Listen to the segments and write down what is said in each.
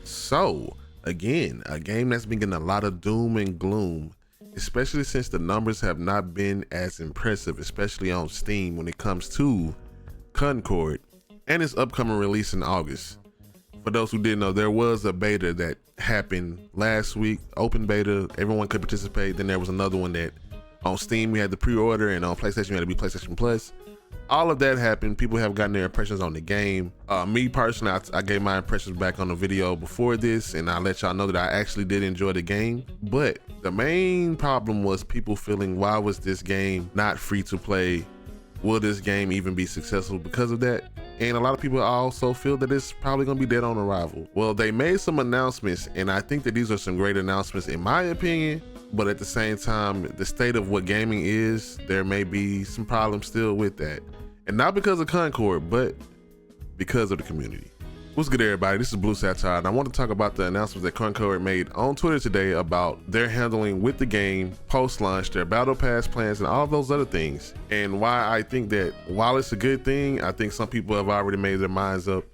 So, again, a game that's been getting a lot of doom and gloom, especially since the numbers have not been as impressive, especially on Steam when it comes to Concord and its upcoming release in August. For those who didn't know, there was a beta that happened last week, open beta, everyone could participate. Then there was another one that on Steam we had the pre-order, and on PlayStation we had to be PlayStation Plus. All of that happened. People have gotten their impressions on the game. Me personally, I gave my impressions back on the video before this, and I let y'all know that I actually did enjoy the game. But the main problem was people feeling, why was this game not free to play? Will this game even be successful because of that? And a lot of people also feel that it's probably gonna be dead on arrival. Well, they made some announcements, and I think that these are some great announcements in my opinion, but at the same time, the state of what gaming is, there may be some problems still with that. And not because of Concord, but because of the community. What's good, everybody? This is Blue Satire, and I want to talk about the announcements that Concord made on Twitter today about their handling with the game post-launch, their battle pass plans, and all of those other things. And why I think that while it's a good thing, I think some people have already made their minds up.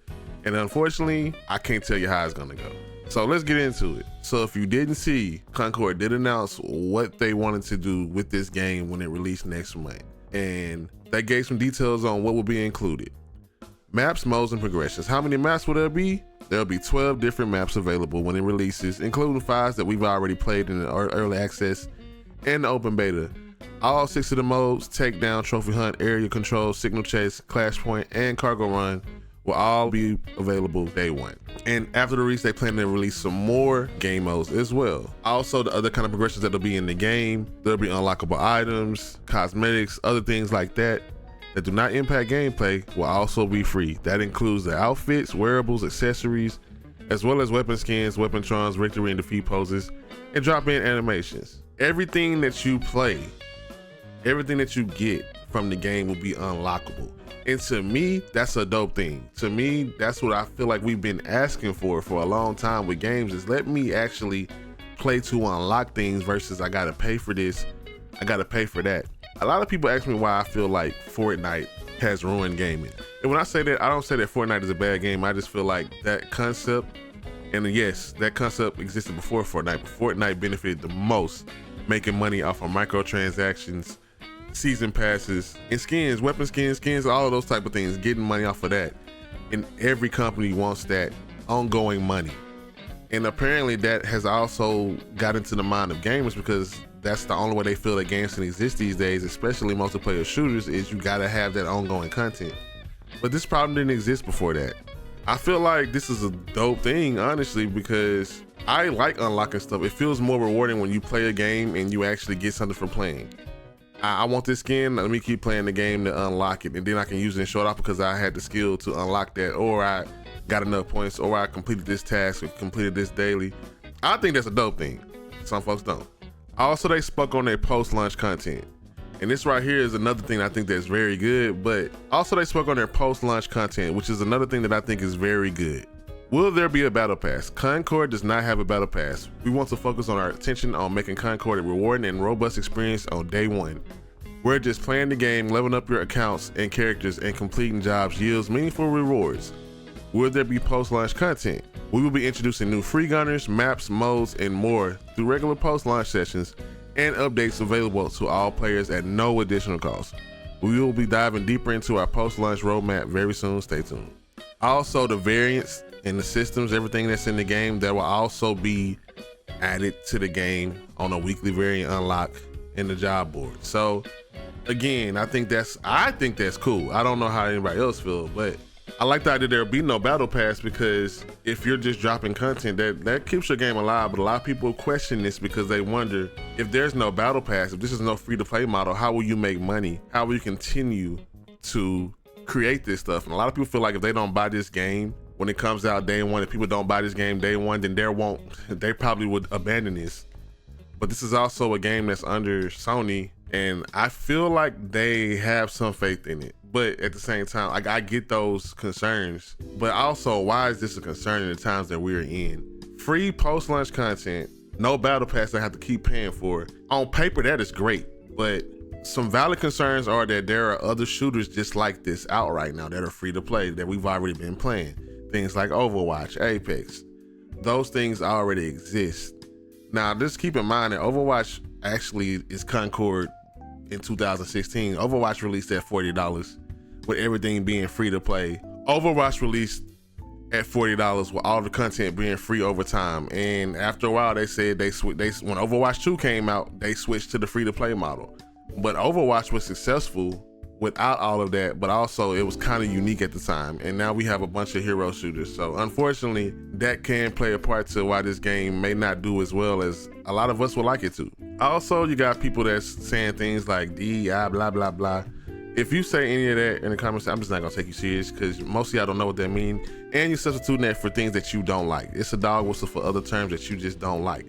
And unfortunately, I can't tell you how it's gonna go. So let's get into it. So if you didn't see, Concord did announce what they wanted to do with this game when it released next month. And they gave some details on what will be included. Maps, modes, and progressions. How many maps will there be? There'll be 12 different maps available when it releases, including 5 that we've already played in the early access and the open beta. All 6 of the modes, takedown, trophy hunt, area control, signal chase, clash point, and cargo run, will all be available day one. And after the release, they plan to release some more game modes as well. Also, the other kind of progressions that'll be in the game, there'll be unlockable items, cosmetics, other things like that do not impact gameplay will also be free. That includes the outfits, wearables, accessories, as well as weapon skins, weapontrons, victory and defeat poses, and drop-in animations. Everything that you play, everything that you get from the game will be unlockable. And to me, that's a dope thing. To me, that's what I feel like we've been asking for a long time with games, is let me actually play to unlock things versus I gotta pay for this, I gotta pay for that. A lot of people ask me why I feel like Fortnite has ruined gaming. And when I say that, I don't say that Fortnite is a bad game. I just feel like that concept, and yes, that concept existed before Fortnite, but Fortnite benefited the most, making money off of microtransactions, season passes, and skins, weapon skins, all of those type of things, getting money off of that. And every company wants that ongoing money. And apparently that has also got into the mind of gamers, because that's the only way they feel that games can exist these days, especially multiplayer shooters, is you gotta have that ongoing content. But this problem didn't exist before that. I feel like this is a dope thing, honestly, because I like unlocking stuff. It feels more rewarding when you play a game and you actually get something from playing. I want this skin, let me keep playing the game to unlock it, and then I can use it and show it off because I had the skill to unlock that, or I got enough points, or I completed this task, or completed this daily. I think that's a dope thing. Some folks don't. Also, they spoke on their post-launch content. And this right here is another thing I think that's very good, but also they spoke on their post-launch content, which is another thing that I think is very good. Will there be a battle pass? Concord does not have a battle pass. We want to focus on our attention on making Concord a rewarding and robust experience on day one. Where just playing the game, leveling up your accounts and characters, and completing jobs yields meaningful rewards. Will there be post-launch content? We will be introducing new free gunners, maps, modes, and more through regular post-launch sessions and updates available to all players at no additional cost. We will be diving deeper into our post-launch roadmap very soon. Stay tuned. Also, the variants and the systems, everything that's in the game, that will also be added to the game on a weekly variant unlock in the job board. So again, I think that's cool. I don't know how anybody else feels, but I like the idea there'll be no battle pass, because if you're just dropping content, that keeps your game alive. But a lot of people question this because they wonder, if there's no battle pass, if this is no free to play model, how will you make money? How will you continue to create this stuff? And a lot of people feel like if they don't buy this game when it comes out day one, if people don't buy this game day one, then they probably would abandon this. But this is also a game that's under Sony, and I feel like they have some faith in it. But at the same time, I get those concerns. But also, why is this a concern in the times that we're in? Free post-launch content, no battle pass I have to keep paying for. On paper, that is great. But some valid concerns are that there are other shooters just like this out right now that are free to play that we've already been playing. Things like Overwatch, Apex. those things already exist. Now, just keep in mind that Overwatch actually is Concord in 2016. Overwatch released at $40 with everything being free to play. Overwatch released at $40 with all the content being free over time. And after a while, they said when Overwatch 2 came out, they switched to the free to play model. But Overwatch was successful without all of that, but also it was kind of unique at the time. And now we have a bunch of hero shooters. So unfortunately, that can play a part to why this game may not do as well as a lot of us would like it to. Also, you got people that's saying things like DEI, blah, blah, blah. If you say any of that in the comments, I'm just not gonna take you serious because most of y'all don't know what that means. And you're substituting that for things that you don't like. It's a dog whistle for other terms that you just don't like.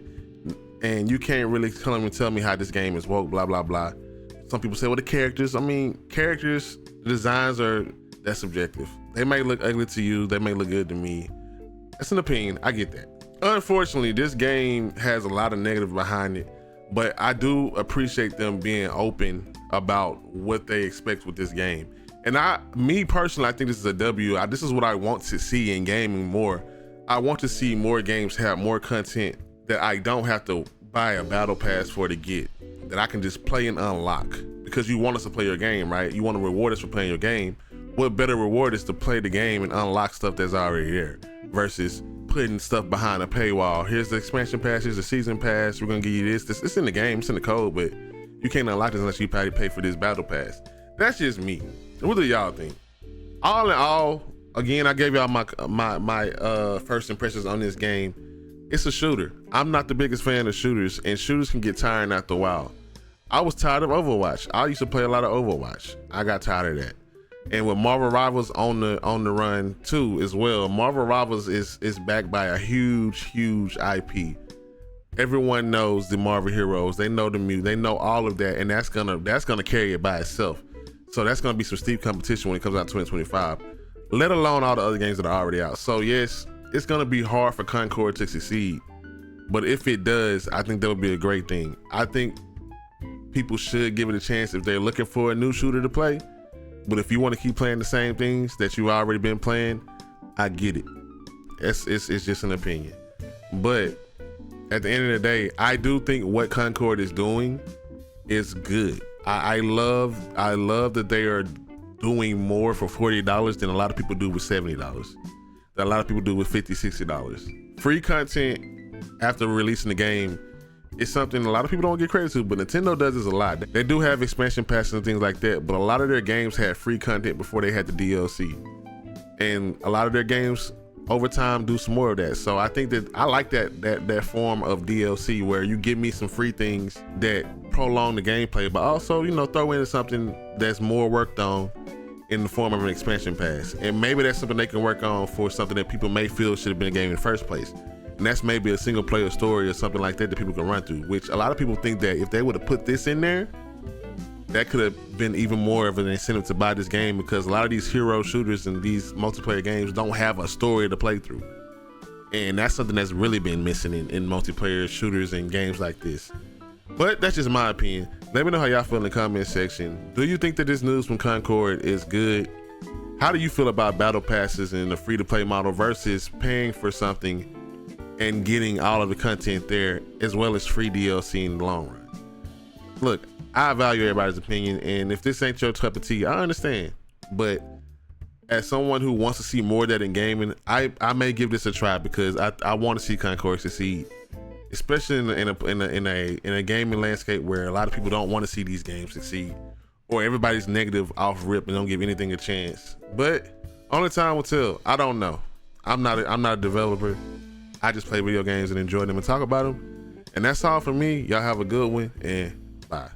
And you can't really come and tell me how this game is woke, blah, blah, blah. Some people say, well, the characters, characters, designs that's subjective. They may look ugly to you. They may look good to me. That's an opinion. I get that. Unfortunately, this game has a lot of negative behind it, but I do appreciate them being open about what they expect with this game. And me personally, I think this is a W. This is what I want to see in gaming more. I want to see more games have more content that I don't have to buy a battle pass for to get, that I can just play and unlock, because you want us to play your game, right? You want to reward us for playing your game. What better reward is to play the game and unlock stuff that's already there versus putting stuff behind a paywall. Here's the expansion pass, here's the season pass, we're gonna give you this. It's in the game, it's in the code, but you can't unlock this unless you pay for this battle pass. That's just me. What do y'all think? All in all, again, I gave y'all my first impressions on this game. It's a shooter. I'm not the biggest fan of shooters, and shooters can get tiring after a while. I was tired of Overwatch. I used to play a lot of Overwatch. I got tired of that. And with Marvel Rivals on the run too as well. Marvel Rivals is backed by a huge IP. Everyone knows the Marvel heroes. They know the music. They know all of that, and that's gonna carry it by itself. So that's gonna be some steep competition when it comes out 2025. Let alone all the other games that are already out. So yes, it's gonna be hard for Concord to succeed, but if it does, I think that would be a great thing. I think people should give it a chance if they're looking for a new shooter to play. But if you want to keep playing the same things that you've already been playing, I get it. It's just an opinion. But at the end of the day, I do think what Concord is doing is good. I love that they are doing more for $40 than a lot of people do with $70. That a lot of people do with $50, $60. Free content after releasing the game is something a lot of people don't get credit to, but Nintendo does this a lot. They do have expansion passes and things like that, but a lot of their games had free content before they had the DLC. And a lot of their games over time do some more of that. So I think that I like that form of DLC where you give me some free things that prolong the gameplay, but also, throw in something that's more worked on in the form of an expansion pass. And maybe that's something they can work on for something that people may feel should have been a game in the first place. And that's maybe a single player story or something like that people can run through, which a lot of people think that if they would have put this in there, that could have been even more of an incentive to buy this game, because a lot of these hero shooters and these multiplayer games don't have a story to play through. And that's something that's really been missing in multiplayer shooters and games like this. But that's just my opinion. Let me know how y'all feel in the comment section. Do you think that this news from Concord is good? How do you feel about battle passes and the free to play model versus paying for something and getting all of the content there, as well as free DLC in the long run? Look, I value everybody's opinion, and if this ain't your cup of tea, I understand. But as someone who wants to see more of that in gaming, I may give this a try, because I want to see Concord succeed, especially in a gaming landscape where a lot of people don't want to see these games succeed, or everybody's negative off rip and don't give anything a chance. But only time will tell. I don't know. I'm not a developer. I just play video games and enjoy them and talk about them. And that's all for me. Y'all have a good one, and bye.